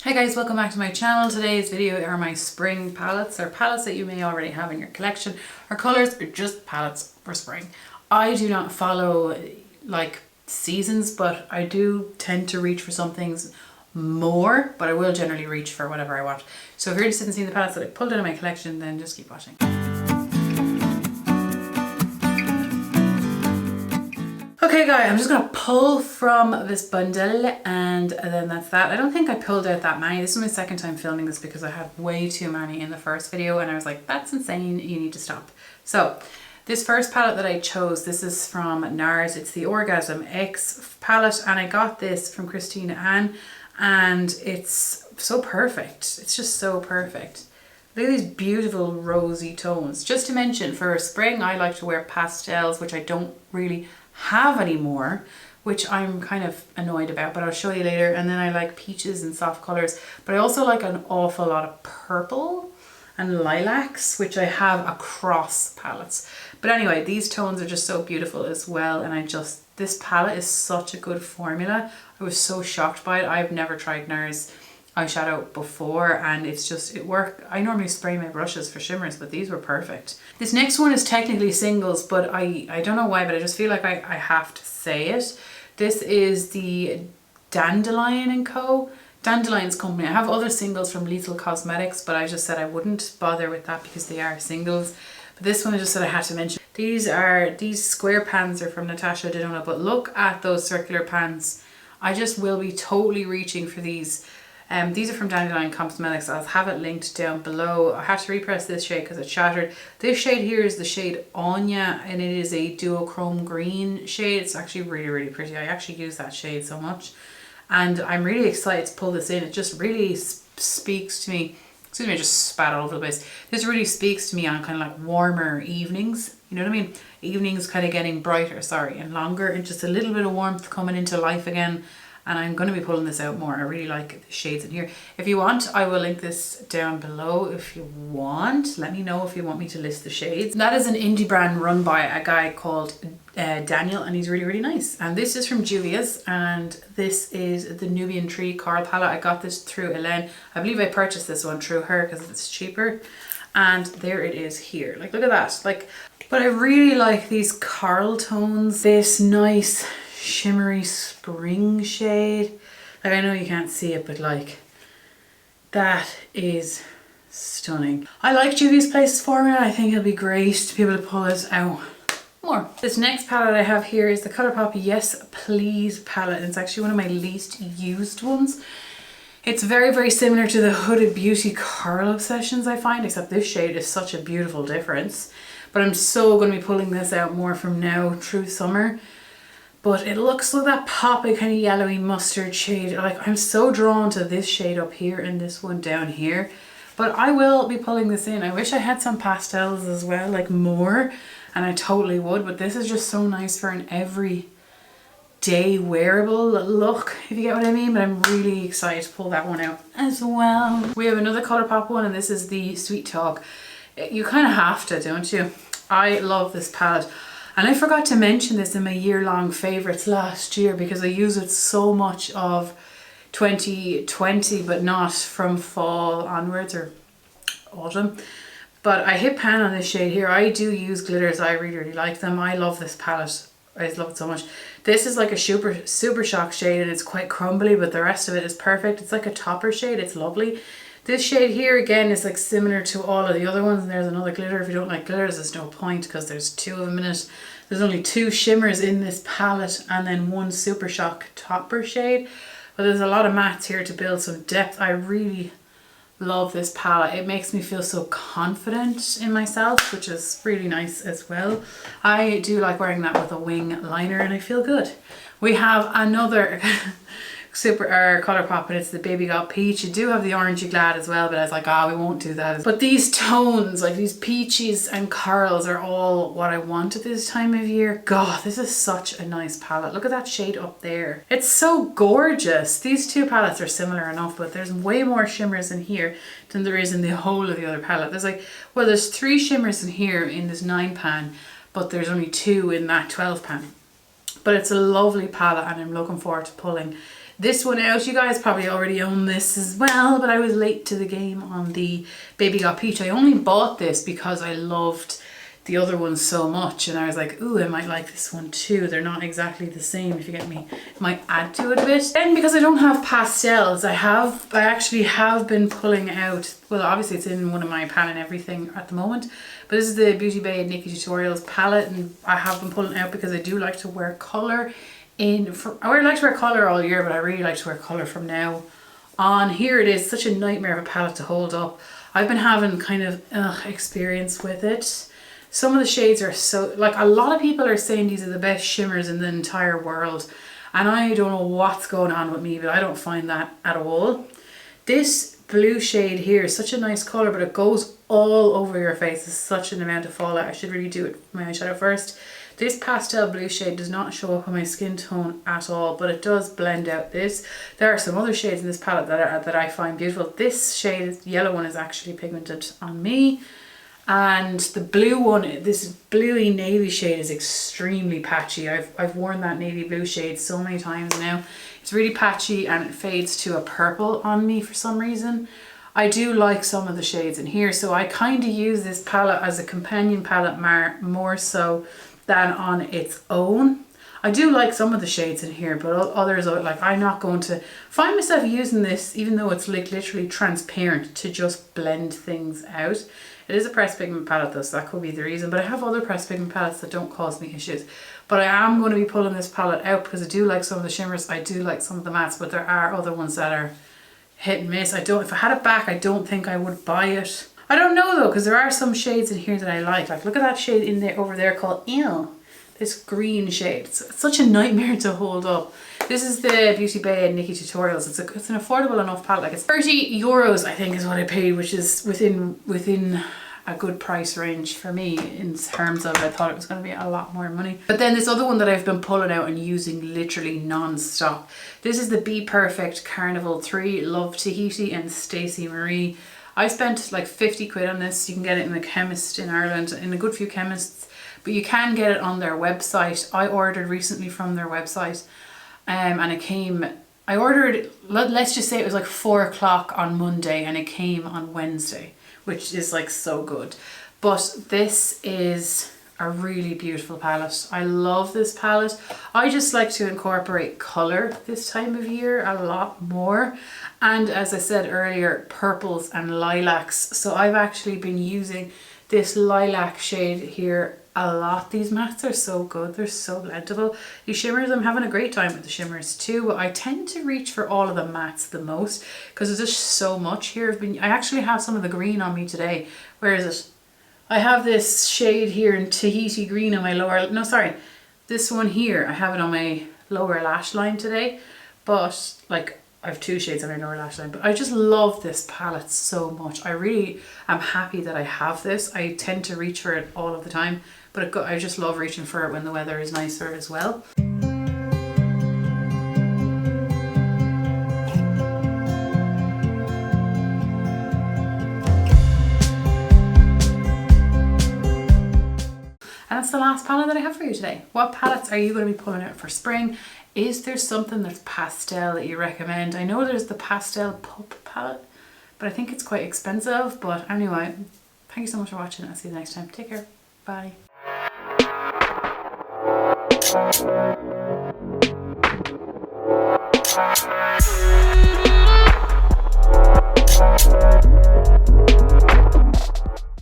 Hi guys, welcome back to my channel. Today's video are my spring palettes, or palettes that you may already have in your collection, or colours, or just palettes for spring. I do not follow like seasons, but I do tend to reach for some things more, but I will generally reach for whatever I want. So if you're interested in seeing the palettes that I pulled out of my collection, then just keep watching. Okay guys, I'm just going to pull from this bundle and then that's that. I don't think I pulled out that many. This is my second time filming this because I had way too many in the first video and I was like, that's insane, you need to stop. So this first palette that I chose, this is from Nars. It's the Orgasm X palette and I got this from Christina Ann and it's so perfect. It's just so perfect. Look at these beautiful rosy tones. Just to mention, for spring I like to wear pastels, which I don't really have anymore, which I'm kind of annoyed about, but I'll show you later. And then I like peaches and soft colors, but I also like an awful lot of purple and lilacs, which I have across palettes. But anyway, these tones are just so beautiful as well. And this palette is such a good formula. I was so shocked by it. I've never tried Nars eyeshadow before and it worked. I normally spray my brushes for shimmers, but these were perfect. This next one is technically singles, but I don't know why, but I just feel like I have to say it. This is the DandyLions Company. I have other singles from DandyLions Cosmetics, but I just said I wouldn't bother with that because they are singles. But this one I just said I had to mention. These square pans are from Natasha Denona, but look at those circular pans. I just will be totally reaching for these. These are from DandyLions Cosmetics. I'll have it linked down below. I had to repress this shade because it shattered. This shade here is the shade Anya and it is a duochrome green shade. It's actually really, really pretty. I actually use that shade so much. And I'm really excited to pull this in. It just really speaks to me. Excuse me, I just spat all over the place. This really speaks to me on kind of like warmer evenings. You know what I mean? Evenings kind of getting brighter, and longer. And just a little bit of warmth coming into life again. And I'm going to be pulling this out more. I really like the shades in here. If you want, I will link this down below if you want. Let me know if you want me to list the shades. That is an indie brand run by a guy called Daniel, and he's really, really nice. And this is from JULIUS, and this is the Nubian Tree Coral palette. I got this through Elaine. I believe I purchased this one through her because it's cheaper. And there it is here. Like, look at that. Like, but I really like these coral tones. This nice shimmery spring shade. Like, I know you can't see it, but like, that is stunning. I like Juvia's Places formula. I think it'll be great to be able to pull this out more. This next palette I have here is the ColourPop Yes Please palette. It's actually one of my least used ones. It's very, very similar to the Huda Beauty Coral Obsessions, I find, except this shade is such a beautiful difference. But I'm so going to be pulling this out more from now through summer. But it looks like that poppy kind of yellowy mustard shade. Like, I'm so drawn to this shade up here and this one down here. But I will be pulling this in. I wish I had some pastels as well, like more. And I totally would. But this is just so nice for an everyday wearable look, if you get what I mean. But I'm really excited to pull that one out as well. We have another ColourPop one, and this is the Sweet Talk. You kind of have to, don't you? I love this palette. And I forgot to mention this in my year-long favourites last year because I use it so much of 2020, but not from fall onwards or autumn. But I hit pan on this shade here. I do use glitters. I really, really like them. I love this palette. I just love it so much. This is like a super shock shade and it's quite crumbly, but the rest of it is perfect. It's like a topper shade. It's lovely. This shade here again is like similar to all of the other ones, and there's another glitter. If you don't like glitters, there's no point because there's two of them in it. There's only two shimmers in this palette and then one Super Shock topper shade. But there's a lot of mattes here to build some depth. I really love this palette. It makes me feel so confident in myself, which is really nice as well. I do like wearing that with a wing liner and I feel good. We have another ColourPop, and it's the Baby Got Peach. You do have the Orangey Glad as well, but I was like, we won't do that. But these tones, like these peaches and corals, are all what I want at this time of year. God, this is such a nice palette. Look at that shade up there. It's so gorgeous. These two palettes are similar enough, but there's way more shimmers in here than there is in the whole of the other palette. There's like, well, there's 3 shimmers in here in this 9 pan, but there's only 2 in that 12 pan. But it's a lovely palette and I'm looking forward to pulling this one out. You guys probably already own this as well, but I was late to the game on the Baby Got Peach. I only bought this because I loved the other one so much, and I was like, ooh, I might like this one too. They're not exactly the same, if you get me. It might add to it a bit. Then because I don't have pastels, I actually have been pulling out, well, obviously it's in one of my pan and everything at the moment, but this is the BeautyBay Nikki Tutorials palette, and I have been pulling out because I do like to wear colour I like to wear colour all year, but I really like to wear colour from now on. Here it is, such a nightmare of a palette to hold up. I've been having kind of experience with it. Some of the shades are so, like, a lot of people are saying these are the best shimmers in the entire world, and I don't know what's going on with me, but I don't find that at all. This blue shade here is such a nice colour, but it goes all over your face. It's such an amount of fallout. I should really do it with my eyeshadow first. This pastel blue shade does not show up on my skin tone at all, but it does blend out this. There are some other shades in this palette that I find beautiful. This shade, yellow one, is actually pigmented on me. And the blue one, this bluey navy shade, is extremely patchy. I've worn that navy blue shade so many times now. It's really patchy and it fades to a purple on me for some reason. I do like some of the shades in here, so I kind of use this palette as a companion palette more so than on its own. I do like some of the shades in here, but others, like, I'm not going to find myself using this, even though it's like literally transparent, to just blend things out. It is a pressed pigment palette though, so that could be the reason, but I have other pressed pigment palettes that don't cause me issues. But I am going to be pulling this palette out because I do like some of the shimmers, I do like some of the mattes, but there are other ones that are hit and miss. If I had it back, I don't think I would buy it. I don't know though, because there are some shades in here that I like look at that shade in there over there called Ew. This green shade, it's such a nightmare to hold up. This is the BeautyBay and Nikki Tutorials. It's an affordable enough palette. Like, it's 30 euros, I think, is what I paid, which is within a good price range for me in terms of, I thought it was going to be a lot more money. But then this other one that I've been pulling out and using literally non-stop. This is the Bperfect Carnival 3 Love Tahiti and Stacie Marie. I spent like 50 quid on this. You can get it in a chemist in Ireland, in a good few chemists, but you can get it on their website. I ordered recently from their website, and it came, I ordered, let's just say it was like 4 o'clock on Monday and it came on Wednesday, which is like so good. But this is a really beautiful palette. I love this palette. I just like to incorporate colour this time of year a lot more. And as I said earlier, purples and lilacs. So I've actually been using this lilac shade here a lot. These mattes are so good, they're so blendable. These shimmers, I'm having a great time with the shimmers too, but I tend to reach for all of the mattes the most because there's just so much here. I actually have some of the green on me today. Where is it? I have this shade here in Tahiti green on my lower, no sorry, this one here, I have it on my lower lash line today, but like, I have 2 shades on my lower lash line, but I just love this palette so much. I really am happy that I have this. I tend to reach for it all of the time, but I just love reaching for it when the weather is nicer as well. And that's the last palette that I have for you today. What palettes are you going to be pulling out for spring? Is there something that's pastel that you recommend? I know there's the Postal Pop palette, but I think it's quite expensive. But anyway, thank you so much for watching. I'll see you next time. Take care. Bye.